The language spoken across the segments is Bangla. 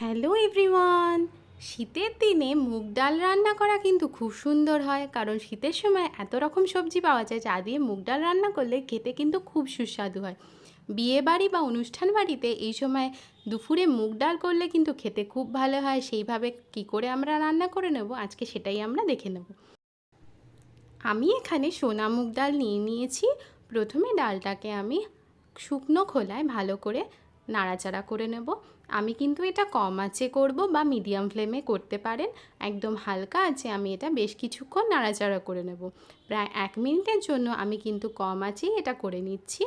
Hello everyone. শীতের দিনে মুগ ডাল রান্না করা কিন্তু খুব সুন্দর হয়, কারণ শীতের সময় এত রকম সবজি পাওয়া যায় যা দিয়ে মুগ ডাল রান্না করলে খেতে কিন্তু খুব সুস্বাদু হয়। বিয়ে বাড়ি বা অনুষ্ঠান বাড়িতে এই সময় দুপুরে মুগ ডাল করলে কিন্তু খেতে খুব ভালো হয়। সেইভাবে কি করে আমরা রান্না করে নেব আজকে সেটাই আমরা দেখে নেব। আমি এখানে সোনা মুগ ডাল নিয়ে নিয়েছি। প্রথমে ডালটাকে আমি শুকনো খোলায় ভালো করে নাড়াচাড়া করে নেব। আমি কিন্তু এটা কম আঁচে করব বা মিডিয়াম ফ্লেমে করতে পারেন। একদম হালকা আঁচে আমি এটা বেশ কিছুক্ষণ নাড়াচাড়া করে নেব। প্রায় 1 মিনিটের জন্য আমি কিন্তু কম আঁচেই এটা করে নিচ্ছি।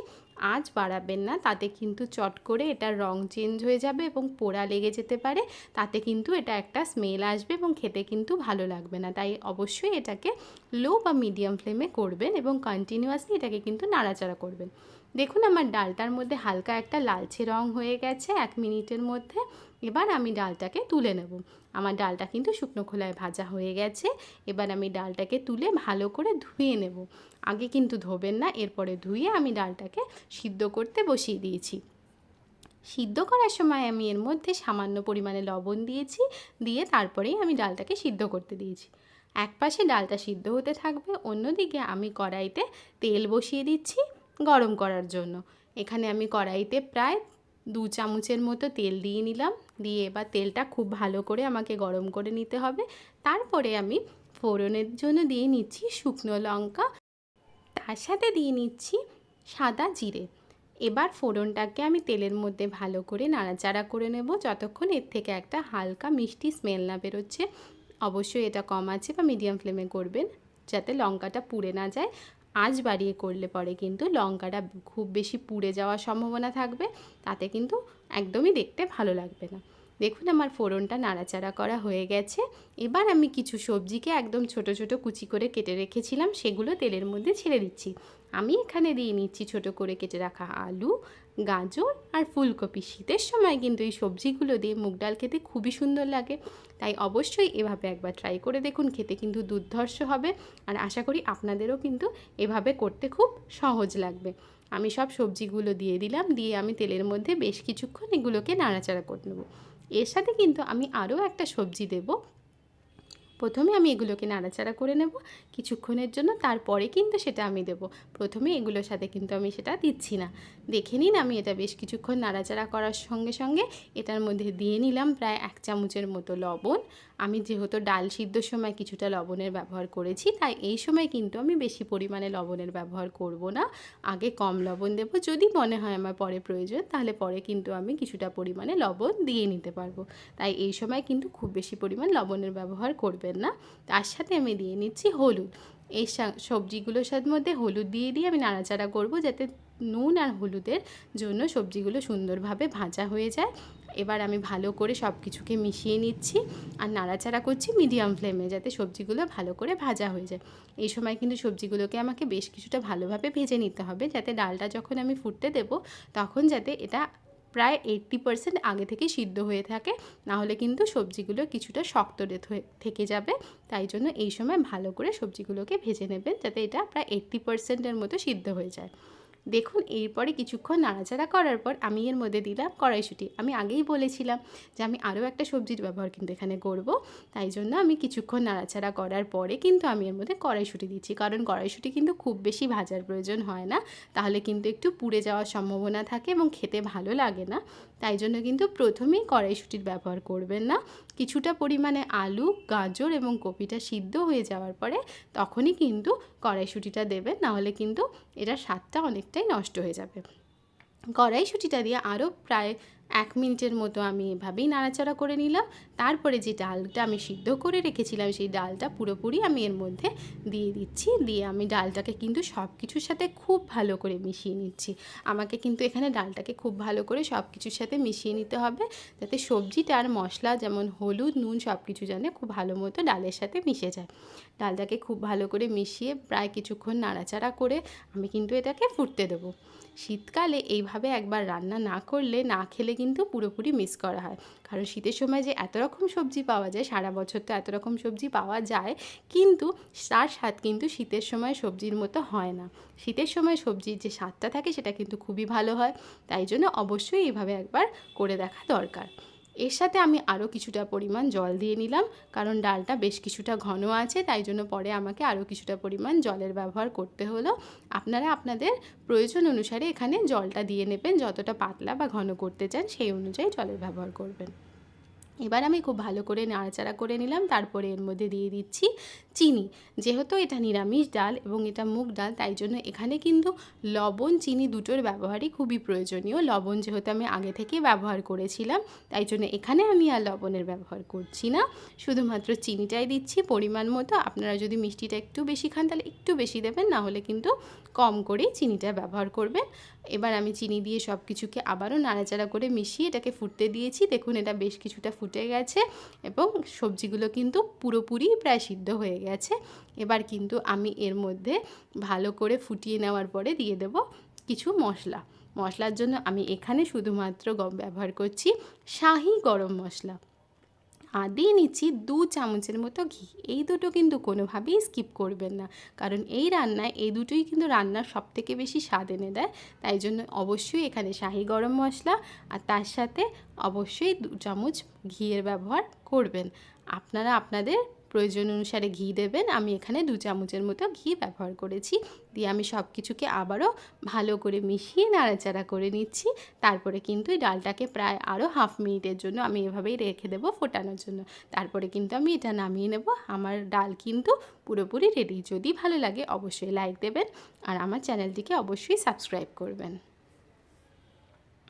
আঁচ বাড়াবেন না, তাতে কিন্তু চট করে এটার রং চেঞ্জ হয়ে যাবে এবং পোড়া লেগে যেতে পারে। তাতে কিন্তু এটা একটা স্মেল আসবে এবং খেতে কিন্তু ভালো লাগবে না। তাই অবশ্যই এটাকে লো বা মিডিয়াম ফ্লেমে করবেন এবং কন্টিনিউয়াসলি এটাকে কিন্তু নাড়াচাড়া করবেন। দেখুন আমার ডালটার মধ্যে হালকা একটা লালচে রং হয়ে গেছে 1 মিনিটের মধ্যে। এবার আমি ডালটাকে তুলে নেব। আমার ডালটা কিন্তু শুকনো খোলায় ভাজা হয়ে গেছে। এবার আমি ডালটাকে তুলে ভালো করে ধুয়ে নেব। আগে কিন্তু ধোবেন না, এরপরে ধুয়ে আমি ডালটাকে সিদ্ধ করতে বসিয়ে দিয়েছি। সিদ্ধ করার সময় আমি এর মধ্যে সামান্য পরিমাণে লবণ দিয়েছি, দিয়ে তারপরেই আমি ডালটাকে সিদ্ধ করতে দিয়েছি। এক পাশে ডালটা সিদ্ধ হতে থাকবে, অন্যদিকে আমি কড়াইতে তেল বসিয়ে দিচ্ছি গরম করার জন্য। এখানে আমি কড়াইতে প্রায় 2 চামচের মতো তেল দিয়ে নিলাম। দিয়ে এবার তেলটা খুব ভালো করে আমাকে গরম করে নিতে হবে। তারপরে আমি ফোড়নের জন্য দিয়ে নিচ্ছি শুকনো লঙ্কা, তার সাথে দিয়ে নিচ্ছি সাদা জিরে। এবার ফোড়নটাকে আমি তেলের মধ্যে ভালো করে নাড়াচাড়া করে নেব যতক্ষণ এর থেকে একটা হালকা মিষ্টি স্মেল না বেরোচ্ছে। অবশ্যই এটা কম আছে বা মিডিয়াম ফ্লেমে করবেন, যাতে লঙ্কাটা পুড়ে না যায়। আঁচ বাড়িয়ে করলে পরে কিন্তু লঙ্কাটা খুব বেশি পুড়ে যাওয়ার সম্ভাবনা থাকবে, তাতে কিন্তু একদমই দেখতে ভালো লাগবে না। দেখুন আমার ফোড়নটা নাড়াচাড়া করা হয়ে গেছে। এবার আমি কিছু সবজিকে একদম ছোট ছোট কুচি করে কেটে রেখেছিলাম, সেগুলো তেলের মধ্যে ছেড়ে দিচ্ছি। আমি এখানে দিয়ে নিচ্ছি ছোট করে কেটে রাখা আলু, গাজর আর ফুলকপি। শীতের সময় কিন্তু এই সবজিগুলো দিয়ে মুগ ডাল খেতে খুবই সুন্দর লাগে। তাই অবশ্যই এভাবে একবার ট্রাই করে দেখুন, খেতে কিন্তু দুর্ধর্ষ হবে। আর আশা করি আপনাদেরও কিন্তু এভাবে করতে খুব সহজ লাগবে। আমি সব সবজিগুলো দিয়ে দিলাম, দিয়ে আমি তেলের মধ্যে বেশ কিছুক্ষণ এগুলোকে নাড়াচাড়া করে নেব। এর সাথে কিন্তু আমি আরও একটা সবজি দেব। প্রথমে আমি এগুলোকে নাড়াচাড়া করে নেব কিছুক্ষণের জন্য, তারপরে কিন্তু সেটা আমি দেব। প্রথমে এগুলোর সাথে কিন্তু আমি সেটা দিচ্ছি না। দেখে নিন আমি এটা বেশ কিছুক্ষণ নাড়াচাড়া করার সঙ্গে সঙ্গে এটার মধ্যে দিয়ে নিলাম প্রায় 1 চামচের মতো লবণ। আমি যেহেতু ডাল সিদ্ধর সময় কিছুটা লবণের ব্যবহার করেছি, তাই এই সময় কিন্তু আমি বেশি পরিমাণে লবণের ব্যবহার করব না। আগে কম লবণ দেব, যদি মনে হয় আমার পরে প্রয়োজন তাহলে পরে কিন্তু আমি কিছুটা পরিমাণে লবণ দিয়ে নিতে পারবো। তাই এই সময় কিন্তু খুব বেশি পরিমাণ লবণের ব্যবহার করবেন না। তার সাথে আমি দিয়ে নিচ্ছি হলুদ। এই সবজিগুলোর সাথে মধ্যে হলুদ দিয়ে আমি নাড়াচাড়া করব, যাতে নুন আর হলুদের জন্য সবজিগুলো সুন্দরভাবে ভাজা হয়ে যায়। এবার আমি ভালো করে সব কিছুকে মিশিয়ে নিচ্ছি আর নাড়াচাড়া করছি মিডিয়াম ফ্লেমে, যাতে সবজিগুলো ভালো করে ভাজা হয়ে যায়। এই সময় কিন্তু সবজিগুলোকে আমাকে বেশ কিছুটা ভালোভাবে ভেজে নিতে হবে, যাতে ডালটা যখন আমি ফুটতে দেব তখন যাতে এটা প্রায় 80% আগে থেকে সিদ্ধ হয়ে থাকে, নাহলে কিন্তু সবজিগুলো কিছুটা শক্ত থেকে যাবে। তাই জন্য এই সময় ভালো করে সবজিগুলোকে ভেজে নেবেন, যাতে এটা প্রায় 80%-এর মতো সিদ্ধ হয়ে যায়। দেখুন এরপরে কিছুক্ষণ নাড়াচাড়া করার পর আমি এর মধ্যে দিলাম কড়াইশুঁটি। আমি আগেই বলেছিলাম যে আমি আরও একটা সবজির ব্যবহার কিন্তু এখানে করব, তাই জন্য আমি কিছুক্ষণ নাড়াচাড়া করার পরে কিন্তু আমি এর মধ্যে কড়াইশুঁটি দিচ্ছি। কারণ কড়াইশুঁটি কিন্তু খুব বেশি ভাজার প্রয়োজন হয় না, তাহলে কিন্তু একটু পুড়ে যাওয়ার সম্ভাবনা থাকে এবং খেতে ভালো লাগে না। তাই জন্য কিন্তু প্রথমেই কড়াইশুঁটির ব্যবহার করবেন না। কিছুটা পরিমাণে আলু, গাজর এবং কপিটা সিদ্ধ হয়ে যাওয়ার পরে তখনই কিন্তু কড়াইশুঁটিটা দেবেন, নাহলে কিন্তু এটার স্বাদটা অনেকটাই নষ্ট হয়ে যাবে। কড়াইশুঁটিটা দিয়ে আরও প্রায় 1 মিনিটের মতো আমি এভাবেই নাড়াচাড়া করে নিলাম। তারপরে যে ডালটা আমি সিদ্ধ করে রেখেছিলাম সেই ডালটা পুরোপুরি আমি এর মধ্যে দিয়ে দিচ্ছি। দিয়ে আমি ডালটাকে কিন্তু সব কিছুর সাথে খুব ভালো করে মিশিয়ে নিচ্ছি। আমাকে কিন্তু এখানে ডালটাকে খুব ভালো করে সব কিছুর সাথে মিশিয়ে নিতে হবে, যাতে সবজিটা আর মশলা যেমন হলুদ, নুন সব কিছু যেন খুব ভালো মতো ডালের সাথে মিশে যায়। ডালটাকে খুব ভালো করে মিশিয়ে প্রায় কিছুক্ষণ নাড়াচাড়া করে আমি কিন্তু এটাকে ফুটতে দেবো। শীতকালে এইভাবে একবার রান্না না করলে না খেলে কিন্তু পুরোপুরি মিস করা হয়। কারণ শীতের সময় যে এত রকম সবজি পাওয়া যায়, সারা বছর তো এত রকম সবজি পাওয়া যায়, কিন্তু তার স্বাদ কিন্তু শীতের সময় সবজির মতো হয় না। শীতের সময় সবজির যে স্বাদটা থাকে সেটা কিন্তু খুবই ভালো হয়। তাই জন্য অবশ্যই এইভাবে একবার করে দেখা দরকার। এর সাথে আমি আরও কিছুটা পরিমাণ জল দিয়ে নিলাম, কারণ ডালটা বেশ কিছুটা ঘন আছে, তাই জন্য পরে আমাকে আরও কিছুটা পরিমাণ জলের ব্যবহার করতে হলো। আপনারা আপনাদের প্রয়োজন অনুসারে এখানে জলটা দিয়ে নেবেন, যতটা পাতলা বা ঘন করতে চান সেই অনুযায়ী জলের ব্যবহার করবেন। এবার আমি খুব ভালো করে নাড়াচাড়া করে নিলাম, তারপরে এর মধ্যে দিয়ে দিচ্ছি চিনি। যেহেতু এটা নিরামিষ ডাল এবং এটা মুগ ডাল, তাই জন্য এখানে কিন্তু লবণ চিনি দুটোর ব্যবহারই খুবই প্রয়োজনীয়। লবণ যেহেতু আমি আগে থেকেই ব্যবহার করেছিলাম, তাই জন্য এখানে আমি আর লবণের ব্যবহার করছি না, শুধুমাত্র চিনিটাই দিচ্ছি পরিমাণ মতো। আপনারা যদি মিষ্টিটা একটু বেশি খান তাহলে একটু বেশি দেবেন, না হলে কিন্তু কম করেই চিনিটা ব্যবহার করবেন। এবার আমি চিনি দিয়ে সব কিছুকে আবারও নাড়াচাড়া করে মিশিয়ে এটাকে ফুটতে দিয়েছি। দেখুন এটা বেশ কিছুটা ফুটে গেছে এবং সবজিগুলো কিন্তু পুরোপুরি প্রায় সিদ্ধ হয়ে গেছে। এবার কিন্তু আমি এর মধ্যে ভালো করে ফুটিয়ে নেওয়ার পরে দিয়ে দেব কিছু মশলা। মশলার জন্য আমি এখানে শুধুমাত্র ব্যবহার করছি শাহি গরম মশলা, আর দিয়ে নিচ্ছি 2 চামচের মতো ঘি। এই দুটো কিন্তু কোনোভাবেই স্কিপ করবেন না, কারণ এই রান্নায় এই দুটোই কিন্তু রান্নার সবথেকে বেশি স্বাদ এনে দেয়। তাই জন্য অবশ্যই এখানে শাহি গরম মশলা আর তার সাথে অবশ্যই 2 চামচ ঘিয়ের ব্যবহার করবেন। আপনারা আপনাদের প্রয়োজন অনুসারে ঘি দেবেন। আমি এখানে 2 চামচের মতো ঘি ব্যবহার করেছি। দিয়ে আমি সব কিছুকে আবারও ভালো করে মিশিয়ে নাড়াচাড়া করে নিচ্ছি। তারপরে কিন্তু এই ডালটাকে প্রায় আরও হাফ মিনিটের জন্য আমি এভাবেই রেখে দেবো ফোটানোর জন্য। তারপরে কিন্তু আমি এটা নামিয়ে নেব। আমার ডাল কিন্তু পুরোপুরি রেডি। যদি ভালো লাগে অবশ্যই লাইক দেবেন আর আমার চ্যানেলটিকে অবশ্যই সাবস্ক্রাইব করবেন।